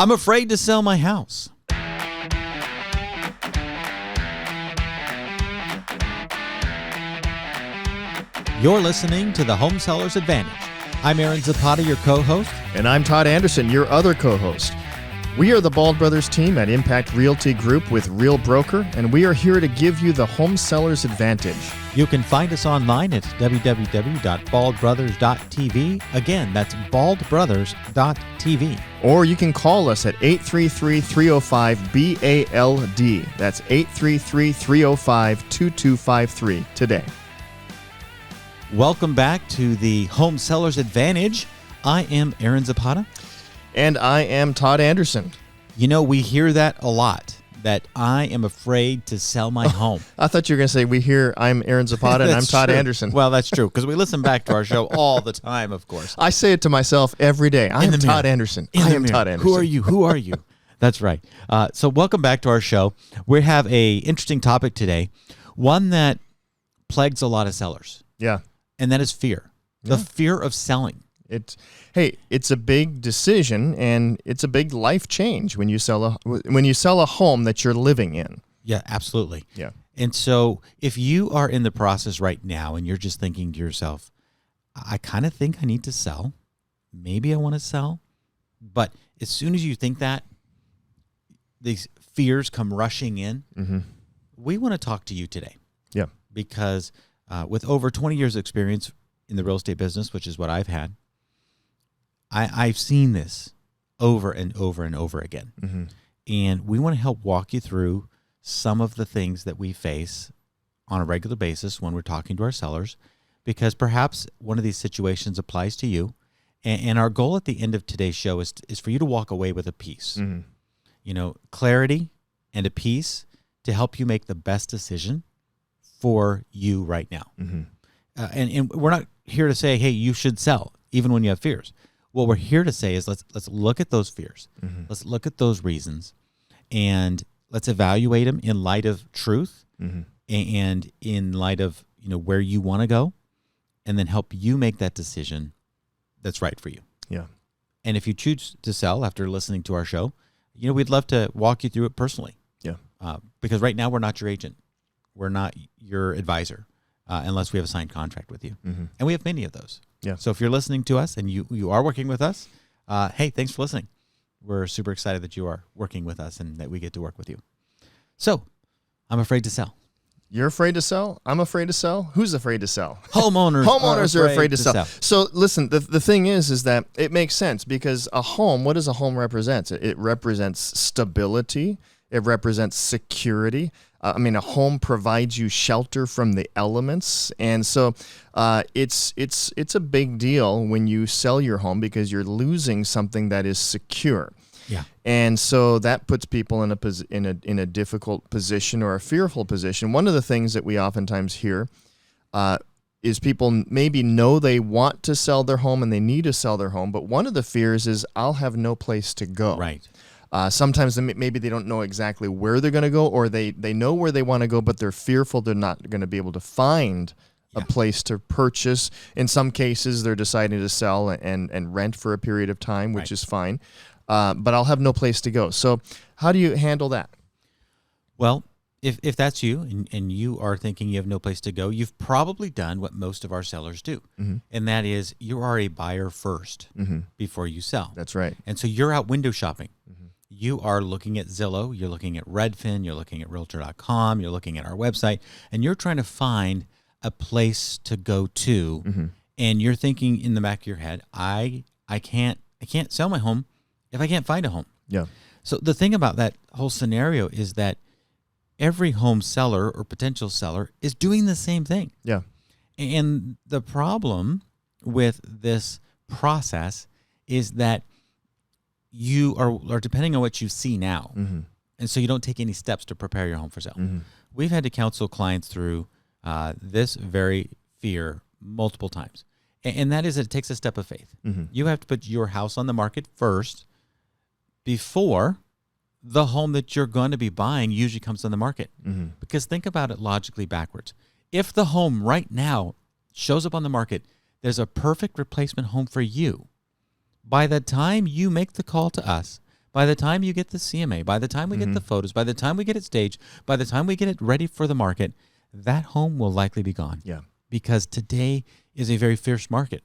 I'm afraid to sell my house. You're listening to the Home Sellers Advantage. I'm Aaron Zapata, your co-host. And I'm Todd Anderson, your other co-host. We are the Bald Brothers team at Impact Realty Group with Real Broker, and we are here to give you the Home Sellers Advantage. You can find us online at www.baldbrothers.tv. Again, that's baldbrothers.tv. Or you can call us at 833-305-BALD. That's 833-305-2253 today. Welcome back to the Home Sellers Advantage. I am Aaron Zapata. And I am Todd Anderson. You know, we hear that a lot, that I am afraid to sell my home. I thought you were going to say, I'm Aaron Zapata and I'm Todd true. Anderson. Well, that's true, because we listen back to our show all the time, of course. I say it to myself every day. I am Todd Anderson. I am Todd Anderson. Who are you? Who are you? That's right. So welcome back to our show. We have a interesting topic today, one that plagues a lot of sellers. Yeah. And that is fear. The fear of selling. It's a big decision and it's a big life change when you sell a home that you're living in. Yeah, absolutely. Yeah. And so if you are in the process right now and you're just thinking to yourself, I kind of think I need to sell. Maybe I want to sell. But as soon as you think that, these fears come rushing in. Mm-hmm. We want to talk to you today. Yeah. Because with over 20 years of experience in the real estate business, which is what I've had, I've seen this over and over and over again. Mm-hmm. And we want to help walk you through some of the things that we face on a regular basis when we're talking to our sellers, because perhaps one of these situations applies to you. And our goal at the end of today's show is for you to walk away with a peace. Mm-hmm. You know, clarity and a peace to help you make the best decision for you right now. Mm-hmm. And we're not here to say, hey, you should sell, even when you have fears. What we're here to say is let's look at those fears. Mm-hmm. Let's look at those reasons, and let's evaluate them in light of truth, mm-hmm. and in light of where you want to go, and then help you make that decision that's right for you. Yeah. And if you choose to sell after listening to our show, we'd love to walk you through it personally. Yeah. Because right now we're not your agent, we're not your advisor, unless we have a signed contract with you, mm-hmm. and we have many of those. Yeah. So if you're listening to us and you are working with us, hey, thanks for listening. We're super excited that you are working with us and that we get to work with you. So I'm afraid to sell. You're afraid to sell? I'm afraid to sell? Who's afraid to sell? Homeowners are afraid to sell. So listen, the thing is that it makes sense, because a home, what does a home represent? It represents stability. It represents security. A home provides you shelter from the elements, and so it's a big deal when you sell your home, because you're losing something that is secure. Yeah. And so that puts people in a difficult position, or a fearful position. One of the things that we oftentimes hear is people maybe know they want to sell their home and they need to sell their home, but one of the fears is, I'll have no place to go. Right. Sometimes maybe they don't know exactly where they're going to go, or they know where they want to go, but they're fearful they're not going to be able to find a place to purchase. In some cases, they're deciding to sell and rent for a period of time, which is fine. But I'll have no place to go. So how do you handle that? Well, if that's you and you are thinking you have no place to go, you've probably done what most of our sellers do. Mm-hmm. And that is, you are a buyer first, mm-hmm. before you sell. That's right. And so you're out window shopping. Mm-hmm. You are looking at Zillow, you're looking at Redfin, you're looking at Realtor.com, you're looking at our website, and you're trying to find a place to go to. Mm-hmm. And you're thinking in the back of your head, I can't sell my home if I can't find a home. Yeah. So the thing about that whole scenario is that every home seller or potential seller is doing the same thing. Yeah. And the problem with this process is that you are depending on what you see now. Mm-hmm. And so you don't take any steps to prepare your home for sale. Mm-hmm. We've had to counsel clients through this very fear multiple times. And that is, it takes a step of faith. Mm-hmm. You have to put your house on the market first before the home that you're going to be buying usually comes on the market. Mm-hmm. Because think about it logically backwards. If the home right now shows up on the market, there's a perfect replacement home for you. By the time you make the call to us, By the time you get the CMA, by the time we get the photos, by the time we get it staged, by the time we get it ready for the market, that home will likely be gone. Yeah. Because today is a very fierce market.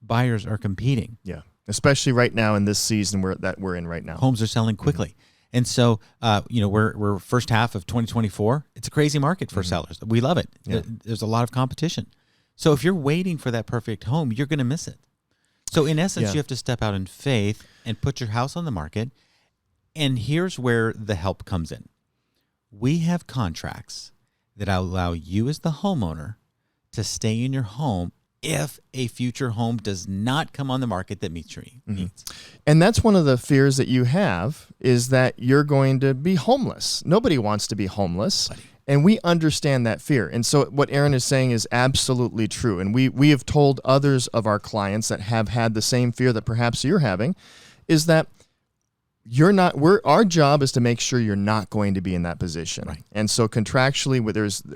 Buyers are competing. Yeah. Especially right now in this season that we're in right now. Homes are selling quickly. And so, we're first half of 2024. It's a crazy market for sellers. We love it. Yeah. There's a lot of competition. So if you're waiting for that perfect home, you're going to miss it. So in essence, you have to step out in faith and put your house on the market. And here's where the help comes in. We have contracts that allow you as the homeowner to stay in your home if a future home does not come on the market that meets your needs. And that's one of the fears that you have, is that you're going to be homeless. Nobody wants to be homeless. And we understand that fear. And so what Aaron is saying is absolutely true. And we have told others of our clients that have had the same fear that perhaps you're having, is that our job is to make sure you're not going to be in that position. Right. And so contractually,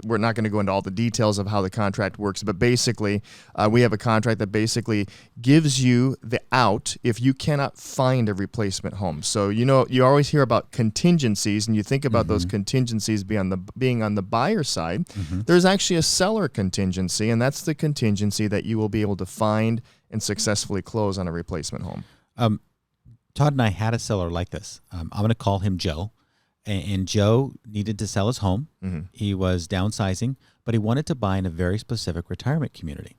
we're not going to go into all the details of how the contract works, but basically we have a contract that basically gives you the out if you cannot find a replacement home. So, you always hear about contingencies, and you think about those contingencies being on the buyer side. There's actually a seller contingency, and that's the contingency that you will be able to find and successfully close on a replacement home. Todd and I had a seller like this. I'm going to call him Joe. And Joe needed to sell his home. He was downsizing, but he wanted to buy in a very specific retirement community.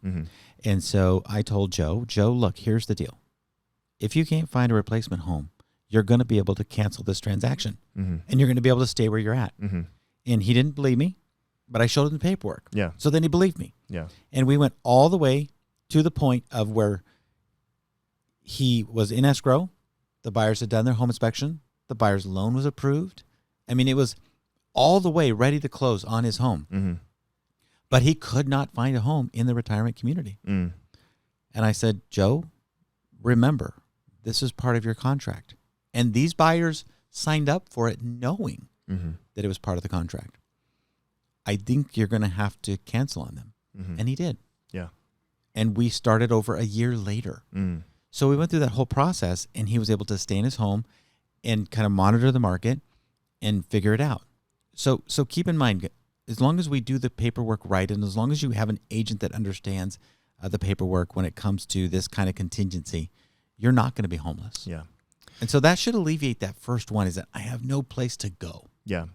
And so I told Joe, look, here's the deal. If you can't find a replacement home, you're going to be able to cancel this transaction. And you're going to be able to stay where you're at. And he didn't believe me, but I showed him the paperwork. Yeah. So then he believed me. Yeah. And we went all the way to the point of where he was in escrow. The buyers had done their home inspection. The buyer's loan was approved. I mean, it was all the way ready to close on his home. But he could not find a home in the retirement community. And I said, Joe, remember, this is part of your contract. And these buyers signed up for it knowing that it was part of the contract. I think you're going to have to cancel on them. And he did. Yeah. And we started over a year later. So we went through that whole process, and he was able to stay in his home and kind of monitor the market and figure it out. So keep in mind, as long as we do the paperwork right, and as long as you have an agent that understands the paperwork when it comes to this kind of contingency, you're not going to be homeless. Yeah. And so that should alleviate that first one, is that I have no place to go. Yeah.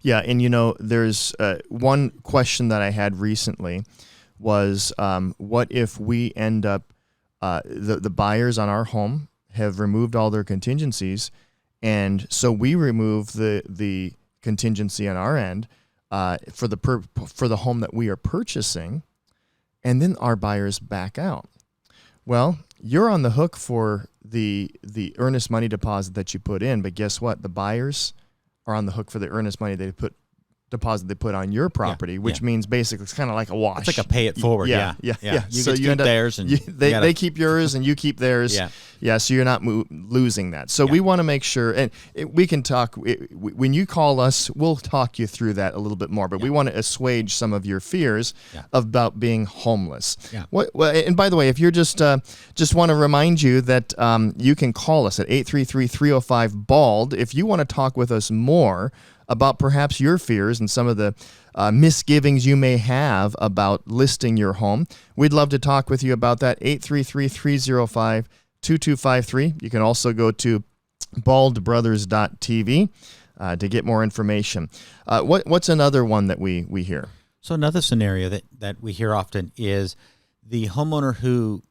Yeah. And, there's one question that I had recently was, what if we end up, the buyers on our home have removed all their contingencies, and so we remove the contingency on our end for the home that we are purchasing, and then our buyers back out. Well, you're on the hook for the earnest money deposit that you put in, but guess what? The buyers are on the hook for the earnest money deposit they put on your property, which means basically it's kind of like a wash. It's like a pay it forward. Yeah. Yeah. You so get to you keep theirs, and they keep yours, and you keep theirs. Yeah. So you're not losing that. So we want to make sure, and we can talk. When you call us, we'll talk you through that a little bit more. But we want to assuage some of your fears about being homeless. Yeah. And by the way, if you're just want to remind you that you can call us at 833-305-BALD if you want to talk with us more about perhaps your fears and some of the misgivings you may have about listing your home. We'd love to talk with you about that. 833-305-2253. You can also go to baldbrothers.tv to get more information. What's another one that we hear? So another scenario that we hear often is the homeowner who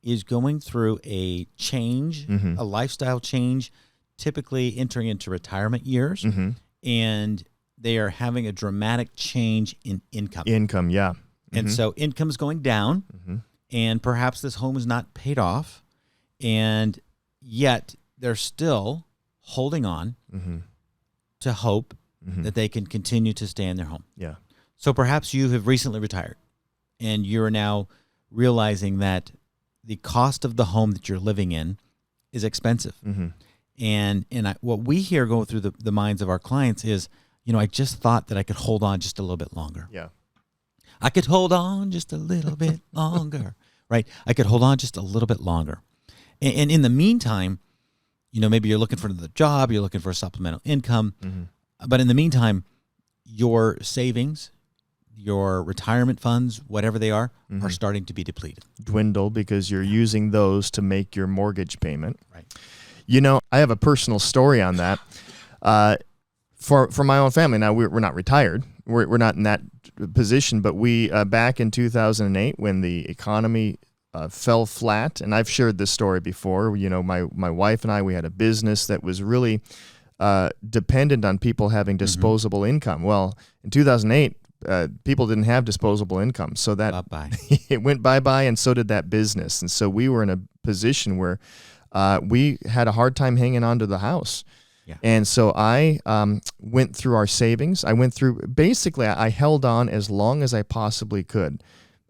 is going through a change, a lifestyle change, typically entering into retirement years. And they are having a dramatic change in income. Yeah. And so income's going down, and perhaps this home is not paid off, and yet they're still holding on to hope that they can continue to stay in their home. Yeah. So perhaps you have recently retired, and you're now realizing that the cost of the home that you're living in is expensive. And what we hear go through the minds of our clients is, I just thought that I could hold on just a little bit longer. Yeah. I could hold on just a little bit longer, right? I could hold on just a little bit longer. And in the meantime, maybe you're looking for another job, you're looking for a supplemental income. But in the meantime, your savings, your retirement funds, whatever they are starting to be depleted. Dwindle because you're using those to make your mortgage payment. Right. I have a personal story on that. For my own family, now we're not retired. We're not in that position, but we back in 2008 when the economy fell flat, and I've shared this story before. My wife and I, we had a business that was really dependent on people having disposable income. Well, in 2008, people didn't have disposable income, so that bye-bye. It went bye-bye, and so did that business. And so we were in a position where we had a hard time hanging on to the house. Yeah. And so I went through our savings. I held on as long as I possibly could,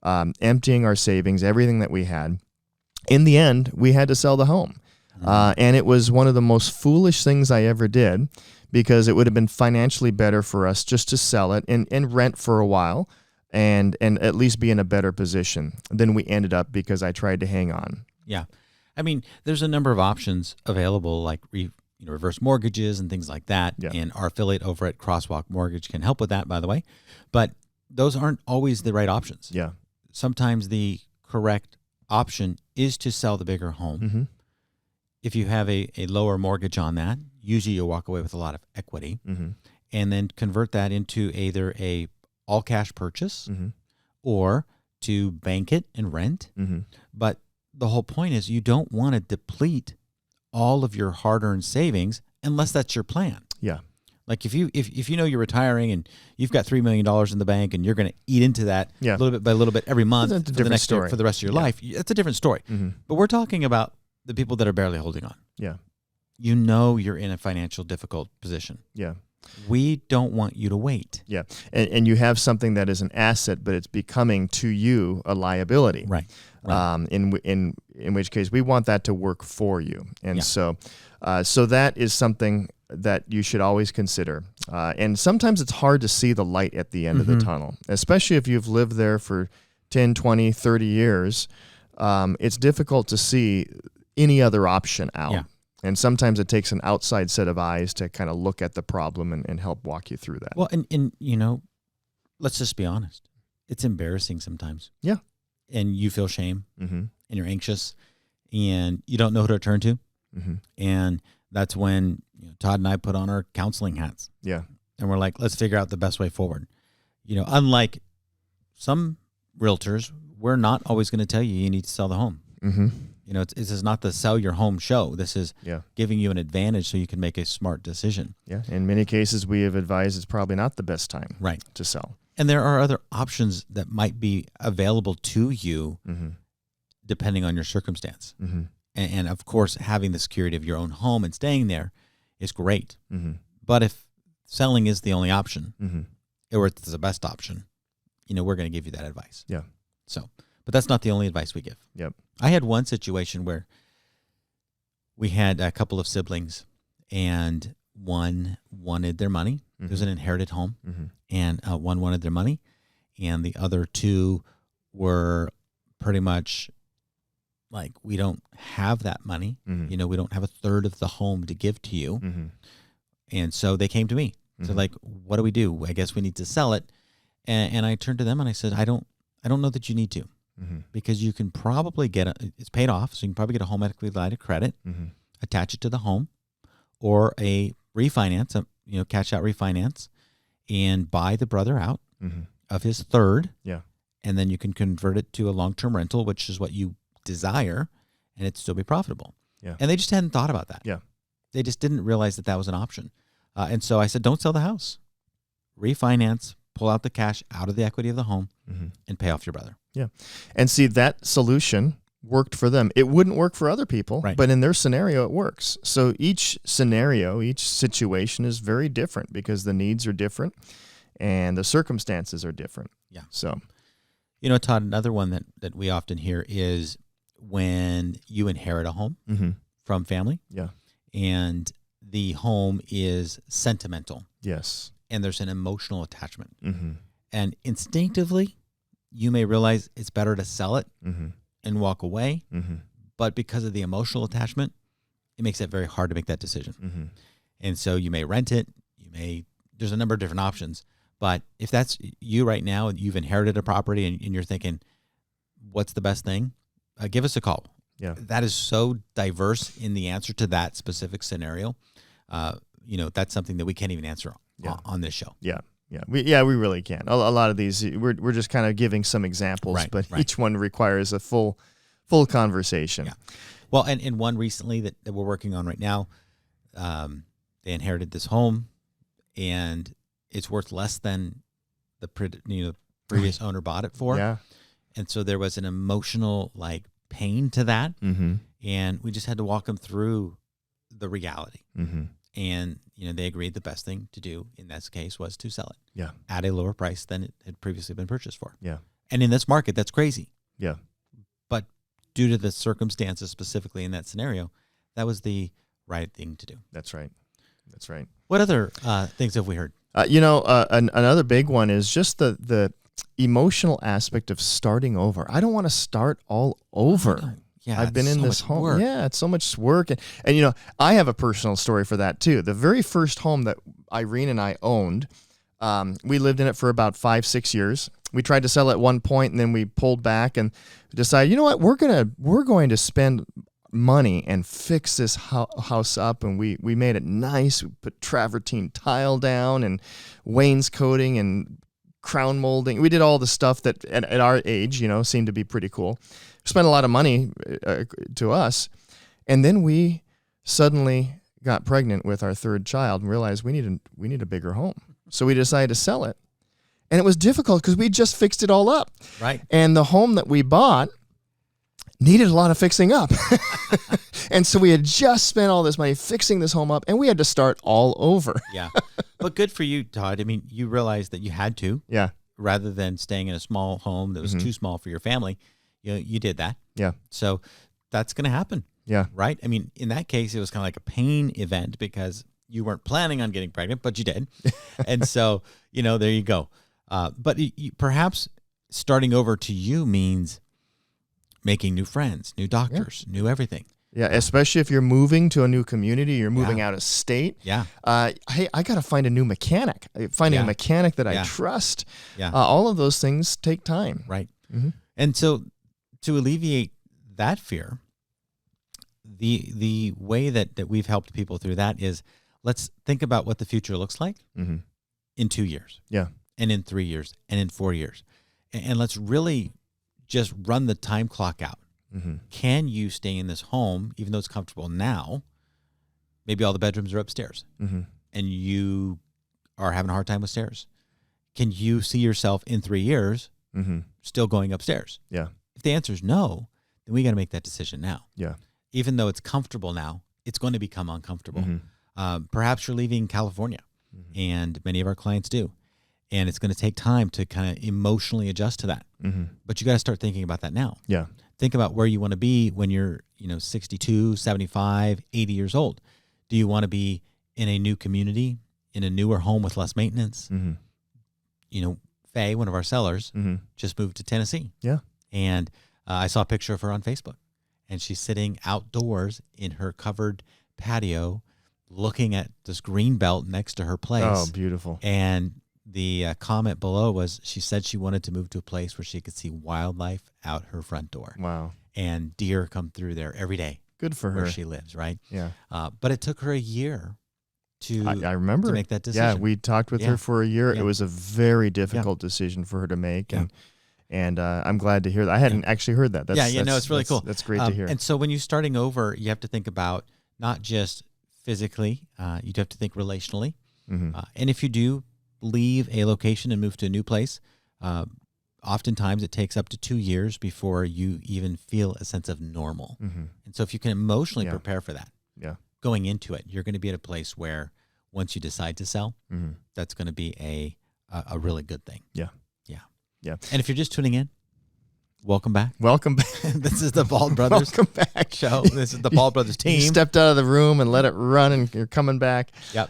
emptying our savings, everything that we had. In the end, we had to sell the home. And it was one of the most foolish things I ever did, because it would have been financially better for us just to sell it and rent for a while and at least be in a better position than we ended up because I tried to hang on. Yeah. I mean, there's a number of options available, like reverse mortgages and things like that. Yeah. And our affiliate over at Crosswalk Mortgage can help with that, by the way. But those aren't always the right options. Yeah. Sometimes the correct option is to sell the bigger home. If you have a lower mortgage on that, usually you'll walk away with a lot of equity, and then convert that into either a all cash purchase or to bank it and rent. But the whole point is you don't want to deplete all of your hard-earned savings unless that's your plan. Yeah. Like if you know you're retiring and you've got $3 million in the bank and you're going to eat into that little bit by little bit every month for the next year, for the rest of your life, it's a different story. But we're talking about the people that are barely holding on. Yeah. You're in a financial difficult position. Yeah. We don't want you to wait. Yeah. And you have something that is an asset, but it's becoming to you a liability. Right. In which case we want that to work for you. And so that is something that you should always consider. And sometimes it's hard to see the light at the end of the tunnel, especially if you've lived there for 10, 20, 30 years. It's difficult to see any other option out. Yeah. And sometimes it takes an outside set of eyes to kind of look at the problem and help walk you through that. Well, and let's just be honest. It's embarrassing sometimes. Yeah. And you feel shame and you're anxious and you don't know who to turn to. And that's when Todd and I put on our counseling hats. Yeah. And we're like, let's figure out the best way forward. Unlike some realtors, we're not always going to tell you need to sell the home. This is not the sell your home show. This is giving you an advantage so you can make a smart decision. Yeah. In many cases, we have advised it's probably not the best time to sell. And there are other options that might be available to you depending on your circumstance. And of course, having the security of your own home and staying there is great. But if selling is the only option or it's the best option, we're going to give you that advice. Yeah. So, but that's not the only advice we give. Yep. I had one situation where we had a couple of siblings and one wanted their money. It was an inherited home and one wanted their money and the other two were pretty much like, we don't have that money. We don't have a third of the home to give to you. And so they came to me. So like, what do we do? I guess we need to sell it. And I turned to them and I said, I don't know that you need to. Because you can probably it's paid off, so you can probably get a home equity line of credit, attach it to the home, or a refinance, cash out refinance, and buy the brother out of his third. Yeah. And then you can convert it to a long-term rental, which is what you desire, and it'd still be profitable. Yeah. And they just hadn't thought about that. Yeah. They just didn't realize that was an option. And so I said, don't sell the house. Refinance, pull out the cash out of the equity of the home, and pay off your brother. Yeah. And see, that solution worked for them. It wouldn't work for other people, but in their scenario, it works. So each scenario, each situation is very different because the needs are different and the circumstances are different. Yeah. So, Todd, another one that we often hear is when you inherit a home from family. Yeah. And the home is sentimental. Yes. And there's an emotional attachment. And instinctively, you may realize it's better to sell it and walk away. But because of the emotional attachment, it makes it very hard to make that decision. And so you may rent it. There's a number of different options. But if that's you right now, you've inherited a property and you're thinking, what's the best thing? Give us a call. Yeah. That is so diverse in the answer to that specific scenario. That's something that we can't even answer on this show. Yeah. Yeah. We really can. A lot of these, we're just kind of giving some examples, but each one requires a full conversation. Yeah. Well, and one recently that we're working on right now, they inherited this home and it's worth less than the previous owner bought it for. Yeah. And so there was an emotional pain to that. And we just had to walk them through the reality. And, they agreed the best thing to do in this case was to sell it. Yeah. At a lower price than it had previously been purchased for. Yeah. And in this market, that's crazy. Yeah. But due to the circumstances specifically in that scenario, that was the right thing to do. That's right. That's right. What other things have we heard? Another big one is just the emotional aspect of starting over. I don't want to start all over. Yeah, I've been in this home. Work. Yeah, it's so much work. And I have a personal story for that too. The very first home that Irene and I owned, we lived in it for about 5-6 years. We tried to sell at one point and then we pulled back and decided, you know what, we're going to spend money and fix this house up. And we made it nice. We put travertine tile down and wainscoting and crown molding. We did all the stuff that at our age, seemed to be pretty cool. Spent a lot of money to us. And then we suddenly got pregnant with our third child and realized we need a bigger home. So we decided to sell it. And it was difficult because we just fixed it all up. Right. And the home that we bought needed a lot of fixing up. And so we had just spent all this money fixing this home up and we had to start all over. Yeah. But good for you, Todd. I mean, you realized that you had to. Yeah. Rather than staying in a small home that was too small for your family. You did that. Yeah. So that's going to happen. Yeah. Right? I mean, in that case, it was kind of like a pain event because you weren't planning on getting pregnant, but you did. And so, there you go. But perhaps starting over to you means making new friends, new doctors, new everything. Yeah, especially if you're moving to a new community, you're moving out of state. Yeah. Hey, I got to find a new mechanic. Finding a mechanic that I trust. Yeah. All of those things take time. Right. And so to alleviate that fear, the way that we've helped people through that is let's think about what the future looks like in 2 years. Yeah. And in 3 years and in 4 years. And let's really just run the time clock out. Can you stay in this home, even though it's comfortable now? Maybe all the bedrooms are upstairs and you are having a hard time with stairs. Can you see yourself in 3 years still going upstairs? Yeah. If the answer is no, then we got to make that decision now. Yeah. Even though it's comfortable now, it's going to become uncomfortable. Perhaps you're leaving California, and many of our clients do. And it's going to take time to kind of emotionally adjust to that. But you got to start thinking about that now. Yeah. Think about where you want to be when you're, 62, 75, 80 years old. Do you want to be in a new community, in a newer home with less maintenance? Faye, one of our sellers, just moved to Tennessee. Yeah. And I saw a picture of her on Facebook. And she's sitting outdoors in her covered patio looking at this green belt next to her place. Oh, beautiful. And the comment below was she said she wanted to move to a place where she could see wildlife out her front door. Wow. And deer come through there every day. Good for her. Where she lives, right? Yeah. But it took her a year I remember to make that decision. Yeah, we talked with her for a year. Yeah. It was a very difficult decision for her to make. And I'm glad to hear that. I hadn't actually heard that. It's really cool. That's great to hear. And so when you're starting over, you have to think about not just physically, you have to think relationally. And if you do leave a location and move to a new place, oftentimes it takes up to 2 years before you even feel a sense of normal. And so if you can emotionally prepare for that, going into it, you're going to be at a place where once you decide to sell, that's going to be a really good thing. Yeah. And if you're just tuning in, welcome back. Welcome back. This is the Bald Brothers Welcome back. show. This is the Bald Brothers team. You stepped out of the room and let it run, and you're coming back. Yep.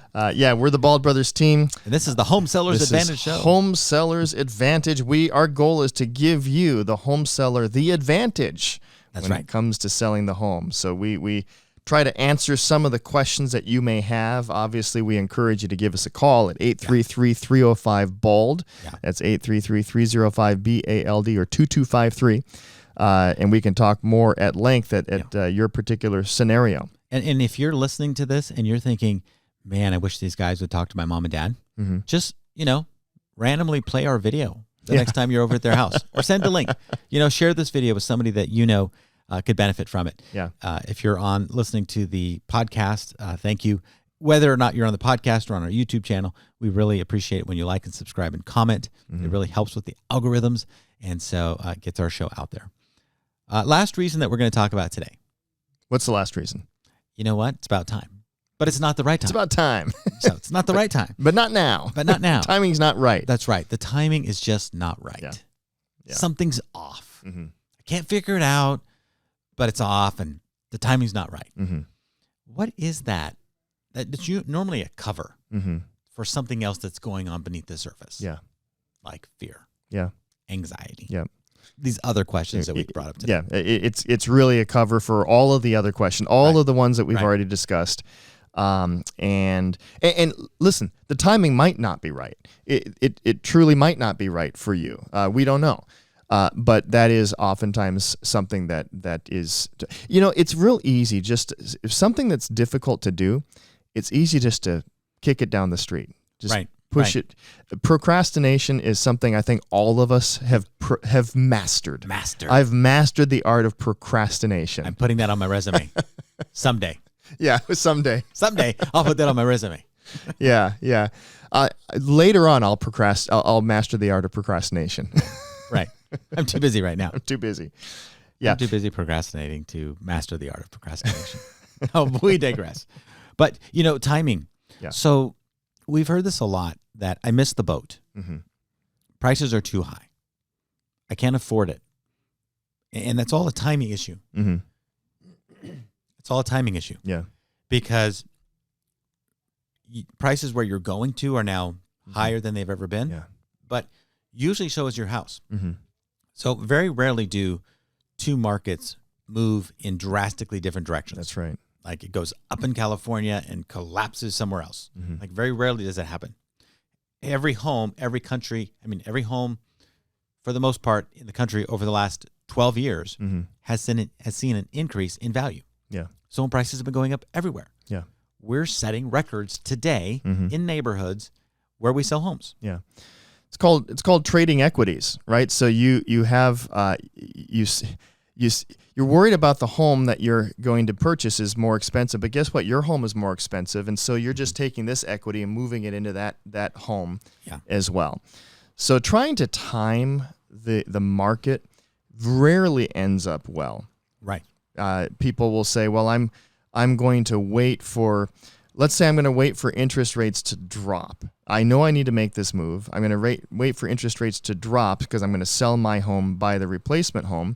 We're the Bald Brothers team. And this is the Home Sellers Advantage show. Home Sellers Advantage. Our goal is to give you, the home seller, the advantage when it comes to selling the home. So we try to answer some of the questions that you may have, obviously we encourage you to give us a call at 833-305-BALD. Yeah. That's 833-305-BALD or 2253. And we can talk more at length at your particular scenario. And if you're listening to this and you're thinking, man, I wish these guys would talk to my mom and dad, just, randomly play our video the next time you're over at their house, or send a link. Share this video with somebody that could benefit from it. Yeah. If you're listening to the podcast, thank you. Whether or not you're on the podcast or on our YouTube channel, we really appreciate it when you like and subscribe and comment. It really helps with the algorithms, and so it gets our show out there. Last reason that we're going to talk about today. What's the last reason? You know what? It's about time. But it's not the right time. It's about time. So it's not the right time. But not now. But not now. Timing's not right. That's right. The timing is just not right. Yeah. Something's off. I can't figure it out, but it's off, and the timing's not right. What is that? That's normally a cover for something else that's going on beneath the surface. Yeah. Like fear. Yeah. Anxiety. Yeah. These other questions that we brought up today. Yeah, it's really a cover for all of the other questions, all of the ones that we've already discussed. And listen, the timing might not be right. It truly might not be right for you. We don't know. But that is oftentimes something that is, it's real easy. Just if something that's difficult to do, it's easy just to kick it down the street. Just push it. Procrastination is something I think all of us have mastered. I've mastered the art of procrastination. I'm putting that on my resume someday. Yeah, someday. Someday I'll put that on my resume. Yeah. Later on, I'll master the art of procrastination. Right. I'm too busy right now. I'm too busy. Yeah. I'm too busy procrastinating to master the art of procrastination. We digress. But, timing. Yeah. So we've heard this a lot, that I missed the boat. Prices are too high. I can't afford it. And that's all a timing issue. It's all a timing issue. Yeah. Because prices where you're going to are now higher than they've ever been. Yeah. But usually so is your house. So very rarely do two markets move in drastically different directions. That's right. Like it goes up in California and collapses somewhere else. Like very rarely does that happen. Every home, every home for the most part in the country over the last 12 years has seen an increase in value. Yeah. So home prices have been going up everywhere. Yeah. We're setting records today in neighborhoods where we sell homes. Yeah. It's called trading equities, right? So you have you're worried about the home that you're going to purchase is more expensive, but guess what? Your home is more expensive, and so you're just taking this equity and moving it into that home as well. So trying to time the market rarely ends up well. Right. People will say, well, I'm going to wait for, let's say I'm going to wait for interest rates to drop. I know I need to make this move. I'm going to wait for interest rates to drop because I'm going to sell my home, buy the replacement home.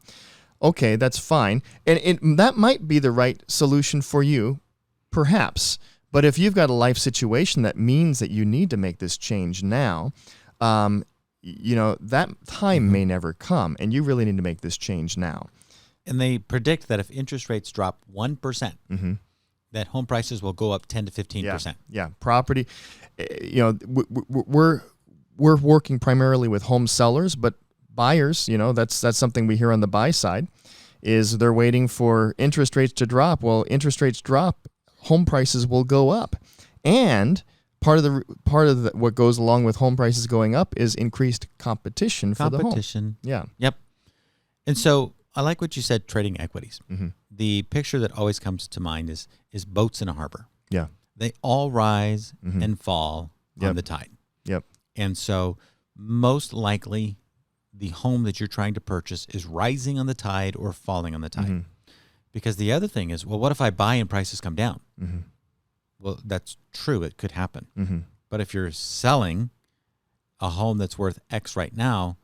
Okay, that's fine. And that might be the right solution for you, perhaps. But if you've got a life situation that means that you need to make this change now, that time may never come, and you really need to make this change now. And they predict that if interest rates drop 1%, that home prices will go up 10 to 15%. Yeah. Property, we're working primarily with home sellers, but buyers, that's something we hear on the buy side, is they're waiting for interest rates to drop. Well, interest rates drop, home prices will go up, and part of what goes along with home prices going up is increased competition for the home. Yeah. Yep. And so I like what you said, trading equities. The picture that always comes to mind is boats in a harbor. Yeah. They all rise and fall on the tide. Yep. And so most likely the home that you're trying to purchase is rising on the tide or falling on the tide. Because the other thing is, well, what if I buy and prices come down? Well, that's true. It could happen. But if you're selling a home that's worth X right now,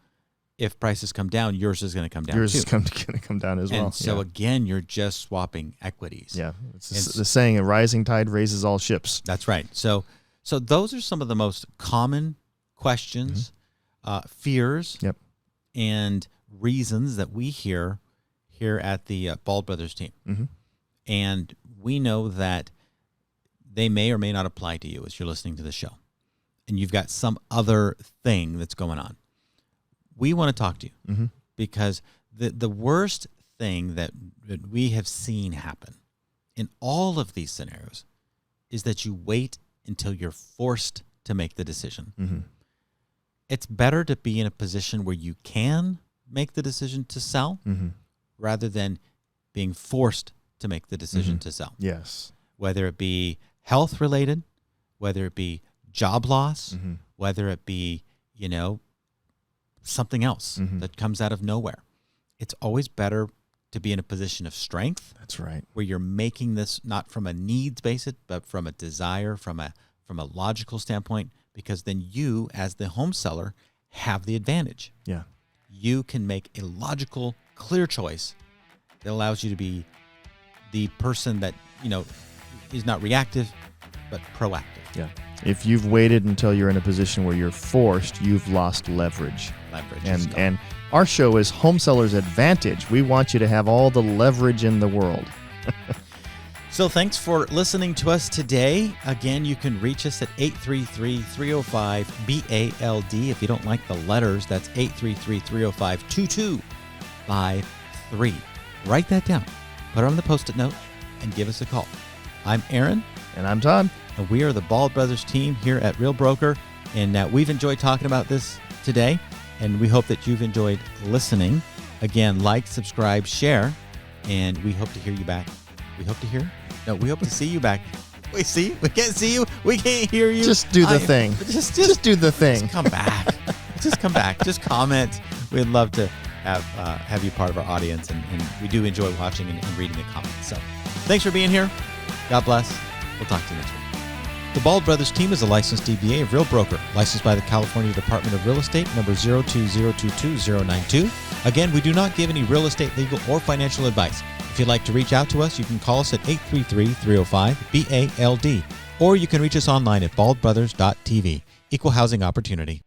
if prices come down, yours is going to come down. Yours is going to come down as well. And so again, you're just swapping equities. Yeah, it's the saying: a rising tide raises all ships. That's right. So those are some of the most common questions, fears, and reasons that we hear here at the Bald Brothers team. And we know that they may or may not apply to you as you're listening to the show. And you've got some other thing that's going on. We want to talk to you because the worst thing that we have seen happen in all of these scenarios is that you wait until you're forced to make the decision. It's better to be in a position where you can make the decision to sell rather than being forced to make the decision to sell. Yes. Whether it be health related, whether it be job loss, whether it be, something else that comes out of nowhere. It's always better to be in a position of strength. That's right. Where you're making this not from a needs basis, but from a desire, from a logical standpoint, because then you, as the home seller, have the advantage. Yeah. You can make a logical, clear choice that allows you to be the person that, is not reactive, but proactive. Yeah. If you've waited until you're in a position where you're forced, you've lost leverage. And our show is Home Seller's Advantage. We want you to have all the leverage in the world. So thanks for listening to us today. Again, you can reach us at 833-305-BALD. If you don't like the letters, that's 833-305-2253. Write that down. Put it on the Post-it note and give us a call. I'm Aaron. And I'm Todd. And we are the Bald Brothers team here at Real Broker. And we've enjoyed talking about this today. And we hope that you've enjoyed listening. Again, like, subscribe, share. And we hope to hear you back. We hope to see you back. We can't see you. We can't hear you. Just do the thing. Just do the thing. Just come back. Just come back. Just comment. We'd love to have you part of our audience. And we do enjoy watching and reading the comments. So thanks for being here. God bless. We'll talk to you next week. The Bald Brothers team is a licensed DBA of Real Broker, licensed by the California Department of Real Estate, number 02022-092. Again, we do not give any real estate, legal, or financial advice. If you'd like to reach out to us, you can call us at 833-305-BALD, or you can reach us online at baldbrothers.tv. Equal housing opportunity.